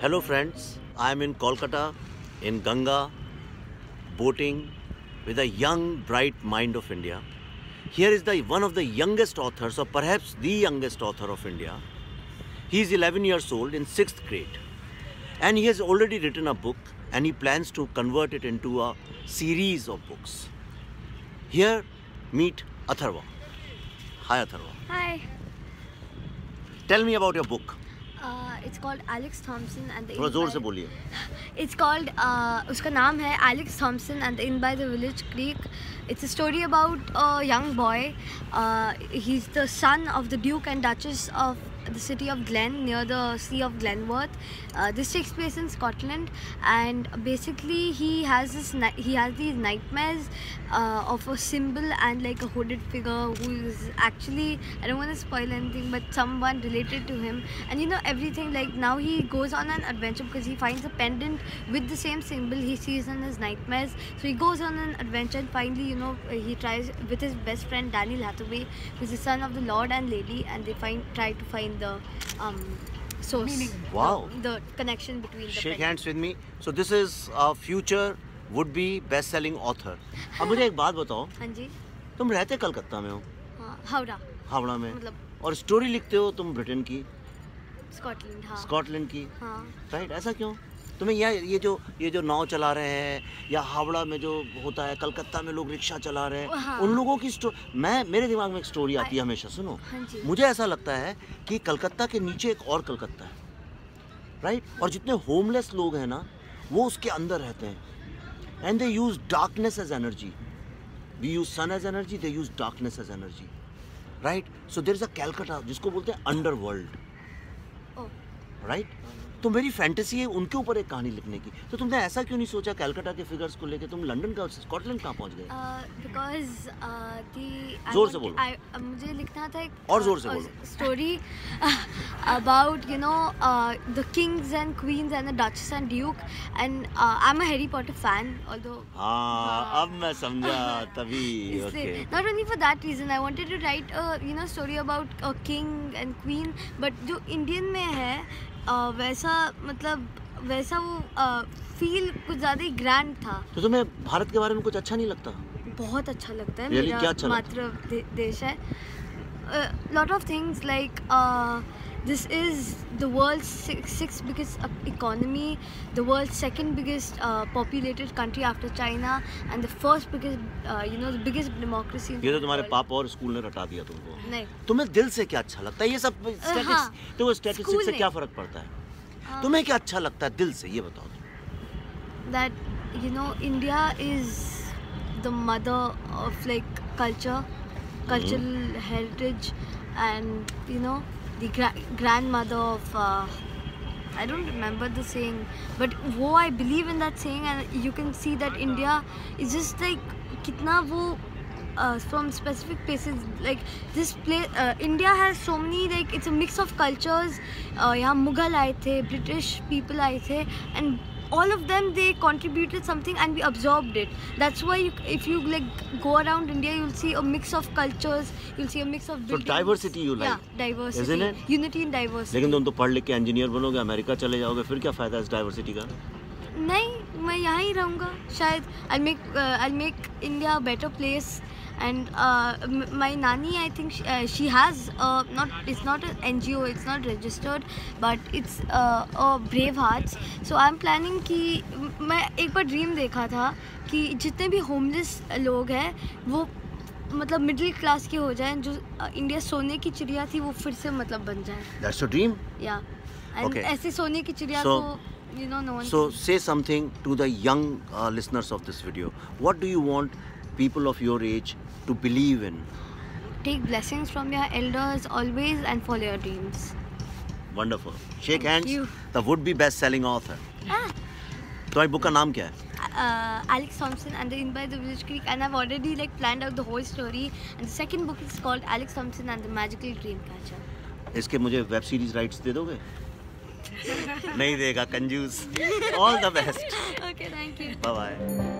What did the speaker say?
Hello friends, I am in Kolkata, in Ganga, boating with a young, bright mind of India. Here is one of the youngest authors, or perhaps the youngest author of India. He is 11 years old in 6th grade. And he has already written a book and he plans to convert it into a series of books. Here, meet Atharva. Hi Atharva. Hi. Tell me about your book. It's called Alex Thompson and the थोड़ा जोर से बोलिए. It's called उसका नाम है Alex Thompson and the Inn by the Village Creek. It's a story about a young boy. He's the son of the Duke and Duchess of the city of Glen, near the Sea of Glenworth. This takes place in Scotland, and basically he has these nightmares of a symbol and like a hooded figure who is actually, I don't want to spoil anything, but someone related to him. And you know everything, like now he goes on an adventure because he finds a pendant with the same symbol he sees in his nightmares. So he goes on an adventure and finally, you know, he tries with his best friend Daniel Hathaway, who's the son of the Lord and Lady, and they try to find the source. Wow. The connection between the Shake pendant. hands with me. So this is a future would-be best-selling author. अब मुझे एक बात बताओ. हाँ जी. तुम रहते कलकत्ता में हो. हाँ, हावड़ा. हावड़ा में. मतलब और स्टोरी लिखते हो तुम ब्रिटेन की. स्कॉटलैंड. हाँ. स्कॉटलैंड की. हाँ. राइट. ऐसा क्यों? तुम्हें ये जो नाव चला रहे हैं या हावड़ा में जो होता है, कलकत्ता में लोग रिक्शा चला रहे हैं, हाँ. उन लोगों की मेरे दिमाग में एक स्टोरी आती है हमेशा. सुनो. हाँ जी. मुझे ऐसा लगता है कि कलकत्ता के नीचे एक और कलकत्ता है. राइट. और जितने होमलेस लोग हैं ना, वो उसके अंदर रहते हैं. And they use darkness as energy. We use sun as energy, they use darkness as energy. Right. So there is a Calcutta जिसको बोलते हैं अंडरवर्ल्ड. राइट. तो मेरी फैंटेसी है उनके ऊपर एक कहानी लिखने की. तो तुमने ऐसा क्यों नहीं सोचा कैलकाटा के फिगर्स को लेके तुम लंदन का स्कॉटलैंड कहाँ पहुँच गए? बिकॉज जोर से बोलो. मुझे लिखना था एक और जोर से बोलो. Story about you know the kings and queens and the duchess and duke, and I am a Harry Potter fan. Although हाँ, अब मैं समझा. तभी. Okay. Not only for that reason I wanted to write you know story about a king and queen, but जो Indian में है वैसा, मतलब वैसा वो फील कुछ ज़्यादा ही ग्रैंड था. तो तुम्हें भारत के बारे में कुछ अच्छा नहीं लगता? बहुत अच्छा लगता है. Really? मेरा अच्छा मातृ देश है. Lot of things like this is the world's sixth biggest economy, the world's second biggest populated country after China, and the first biggest you know the biggest democracy in the ये तो तुम्हारे world. पापा और school ने रटा दिया तुमको. नहीं. तुम्हें दिल से क्या अच्छा लगता है? ये सब स्टैटिस्टिक्स. हाँ. तो स्टैटिस्टिक्स स्कूल से ने. क्या फर्क पड़ता है? तुम्हें क्या अच्छा लगता है दिल से, ये बताओ. That you know India is the mother of like cultural heritage, and you know the grandmother of I don't remember the saying, but wo I believe in that saying, and you can see that India is just like kitna wo from specific places, like this place India has so many, like it's a mix of cultures. यहाँ मुगल आए थे, British people आए थे, and all of them, they contributed something and we absorbed it. That's why if you like go around India, you'll see a mix of cultures, you'll see a mix of buildings. So diversity you like? Yeah, diversity. Isn't it? Unity in diversity. लेकिन तुम तो पढ़ लिख के engineer बनोगे, America चले जाओगे, फिर क्या फायदा इस डाइवर्सिटी का? नहीं, मैं यहाँ ही रहूँगा शायद. I'll make India a better place. And my nani, I think she has it's not an NGO, it's not registered, but it's a Brave Hearts. So I'm planning कि मैं एक बार ड्रीम देखा था कि जितने भी होमलेस लोग हैं वो मतलब मिडिल क्लास के हो जाएं, जो इंडिया सोने की चिड़िया थी वो फिर से मतलब बन जाए. That's your dream? Yeah. And Okay. ऐसे सोने की चिड़िया So, को you know no one. So say something to the young listeners of this video. What do you want people of your age to believe in? Take blessings from your elders always and follow your dreams. Wonderful. Shake Thank hands. you. The would-be best-selling author. तुम्हारी book का नाम क्या है? Alex Thompson and the Inn by the Village Creek, and I've already like planned out the whole story. And the second book is called Alex Thompson and the Magical Dreamcatcher. इसके मुझे web series rights दे दोगे? नहीं देगा, कंजूस. All the best. Okay, thank you. Bye bye.